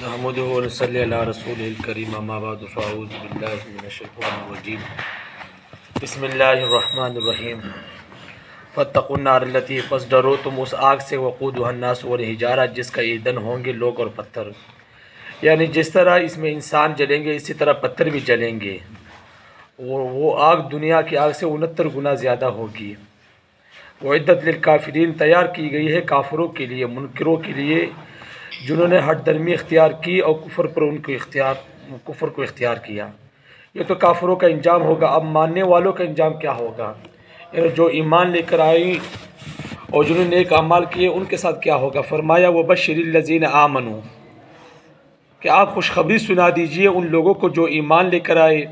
نحمده ونصلي على رسوله الكريم اما بعد فاعوذ بالله من الشيطان الرجيم بسم اللہ الرحمن الرحیم فاتقوا النار التي پس ڈرو تم اس آگ سے وقودها الناس والحجارہ جس کا ایندھن ہوں گے لوگ اور پتھر، یعنی جس طرح اس میں انسان جلیں گے اسی طرح پتھر بھی جلیں گے، اور وہ آگ دنیا کی آگ سے 69 گنا زیادہ ہوگی۔ وعدت للکافرین تیار کی گئی ہے کافروں کے لیے، منکروں کے لیے جنہوں نے ہٹ درمی اختیار کی اور کفر کو اختیار کیا۔ یہ تو کافروں کا انجام ہوگا، اب ماننے والوں کا انجام کیا ہوگا؟ یعنی جو ایمان لے کر آئی اور جنہوں نے نیک اعمال کیے ان کے ساتھ کیا ہوگا؟ فرمایا وبشر الذین آمنوا، کہ آپ خوشخبری سنا دیجئے ان لوگوں کو جو ایمان لے کر آئے،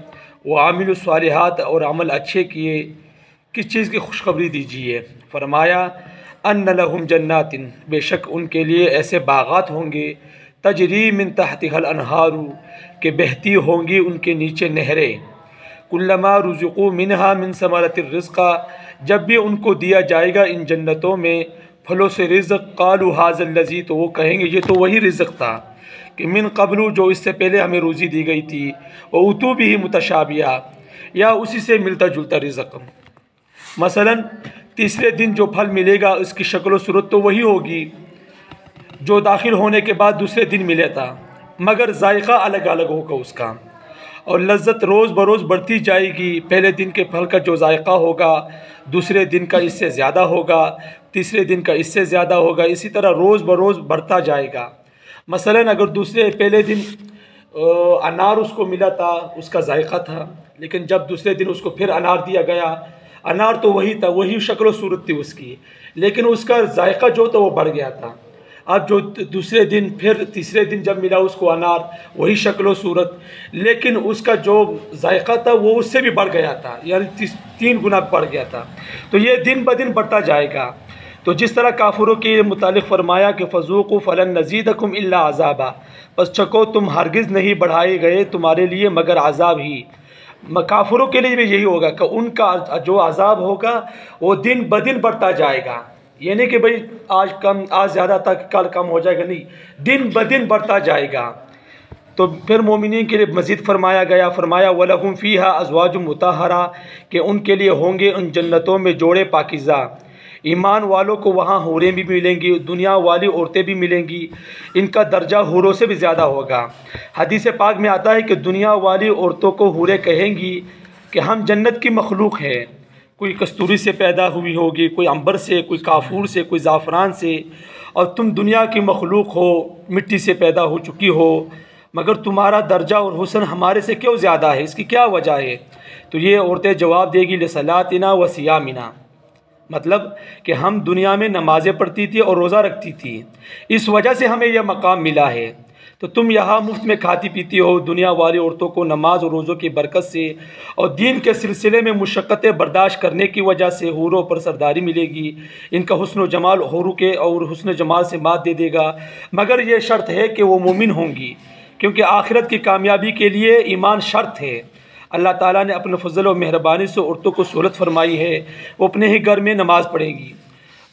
وہ عامل الصالحات اور عمل اچھے کیے۔ کس چیز کی خوشخبری دیجئے؟ فرمایا ان لہم جنات، بے شک ان کے لیے ایسے باغات ہوں گے، تجری من تحتها الانہار، کہ بہتی ہوں گی ان کے نیچے نہریں، کلما رزقوا منها من ثمرۃ الرزق، جب بھی ان کو دیا جائے گا ان جنتوں میں پھلوں سے رزق، قالوا ھذا الذی، تو وہ کہیں گے یہ تو وہی رزق تھا کہ من قبل، جو اس سے پہلے ہمیں روزی دی گئی تھی، واتوا بہ متشابہا، یا اسی سے ملتا جلتا رزق۔ مثلا تیسرے دن جو پھل ملے گا اس کی شکل و صورت تو وہی ہوگی جو داخل ہونے کے بعد دوسرے دن ملے تھا، مگر ذائقہ الگ الگ ہوگا اس کا، اور لذت روز بروز بڑھتی جائے گی۔ پہلے دن کے پھل کا جو ذائقہ ہوگا دوسرے دن کا اس سے زیادہ ہوگا، تیسرے دن کا اس سے زیادہ ہوگا، اسی طرح روز بروز بڑھتا جائے گا۔ مثلا اگر پہلے دن انار اس کو ملا تھا، اس کا ذائقہ تھا، لیکن جب دوسرے دن اس کو پھر انار دیا گیا، انار تو وہی تھا، وہی شکل و صورت تھی اس کی، لیکن اس کا ذائقہ جو تھا وہ بڑھ گیا تھا۔ اب جو دوسرے دن پھر تیسرے دن جب ملا اس کو انار، وہی شکل و صورت، لیکن اس کا جو ذائقہ تھا وہ اس سے بھی بڑھ گیا تھا، یعنی 3 گنا بڑھ گیا تھا۔ تو یہ دن بدن بڑھتا جائے گا۔ تو جس طرح کافروں کے متعلق فرمایا کہ فذوقوا فلن نزیدکم الا عذابا، پس چکو تم ہرگز نہیں بڑھائے گئے تمہارے لیے مگر عذاب ہی۔ کافروں کے لیے بھی یہی ہوگا کہ ان کا جو عذاب ہوگا وہ دن بدن بڑھتا جائے گا، یعنی کہ بھئی آج زیادہ تھا کل کم ہو جائے گا، نہیں، دن بدن بڑھتا جائے گا۔ تو پھر مومنین کے لیے مزید فرمایا گیا، فرمایا وَلَهُمْ فِيهَا أَزْوَاجٌ مُطَهَّرَةٌ، کہ ان کے لیے ہوں گے ان جنتوں میں جوڑے پاکیزہ۔ ایمان والوں کو وہاں حوریں بھی ملیں گی، دنیا والی عورتیں بھی ملیں گی، ان کا درجہ حوروں سے بھی زیادہ ہوگا۔ حدیث پاک میں آتا ہے کہ دنیا والی عورتوں کو حوریں کہیں گی کہ ہم جنت کی مخلوق ہیں، کوئی کستوری سے پیدا ہوئی ہوگی، کوئی عنبر سے، کوئی کافور سے، کوئی زعفران سے، اور تم دنیا کی مخلوق ہو، مٹی سے پیدا ہو چکی ہو، مگر تمہارا درجہ اور حسن ہمارے سے کیوں زیادہ ہے؟ اس کی کیا وجہ ہے؟ تو یہ عورتیں جواب دے گی لصلاتنا و صیامنا، مطلب کہ ہم دنیا میں نمازیں پڑھتی تھی اور روزہ رکھتی تھی، اس وجہ سے ہمیں یہ مقام ملا ہے۔ تو تم یہاں مفت میں کھاتی پیتی ہو، دنیا والی عورتوں کو نماز اور روزوں کی برکت سے اور دین کے سلسلے میں مشقتیں برداشت کرنے کی وجہ سے حوروں پر سرداری ملے گی، ان کا حسن و جمال حوروں کے اور حسن و جمال سے مات دے دے گا، مگر یہ شرط ہے کہ وہ مومن ہوں گی، کیونکہ آخرت کی کامیابی کے لیے ایمان شرط ہے۔ اللہ تعالیٰ نے اپنے فضل و مہربانی سے عورتوں کو سہولت فرمائی ہے، وہ اپنے ہی گھر میں نماز پڑھیں گی۔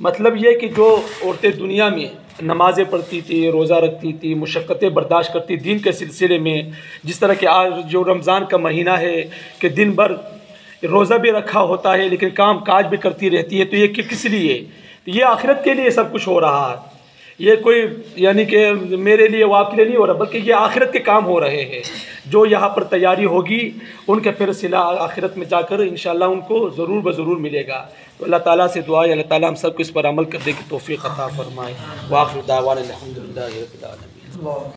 مطلب یہ کہ جو عورتیں دنیا میں نمازیں پڑھتی تھی، روزہ رکھتی تھی، مشقتیں برداشت کرتی دین کے سلسلے میں، جس طرح کہ آج جو رمضان کا مہینہ ہے کہ دن بھر روزہ بھی رکھا ہوتا ہے لیکن کام کاج بھی کرتی رہتی ہے، تو یہ کس لیے؟ یہ آخرت کے لیے سب کچھ ہو رہا ہے، یہ کوئی یعنی کہ میرے لیے وہ آپ کے لیے نہیں ہو رہا، بلکہ یہ آخرت کے کام ہو رہے ہیں۔ جو یہاں پر تیاری ہوگی ان کے پھر صلہ آخرت میں جا کر انشاءاللہ ان کو ضرور بضرور ملے گا۔ تو اللہ تعالیٰ سے دعا ہے اللہ تعالیٰ ہم سب کو اس پر عمل کرنے کی توفیق عطا فرمائے۔ وآخر دعوانا الحمدللہ رب العالمین۔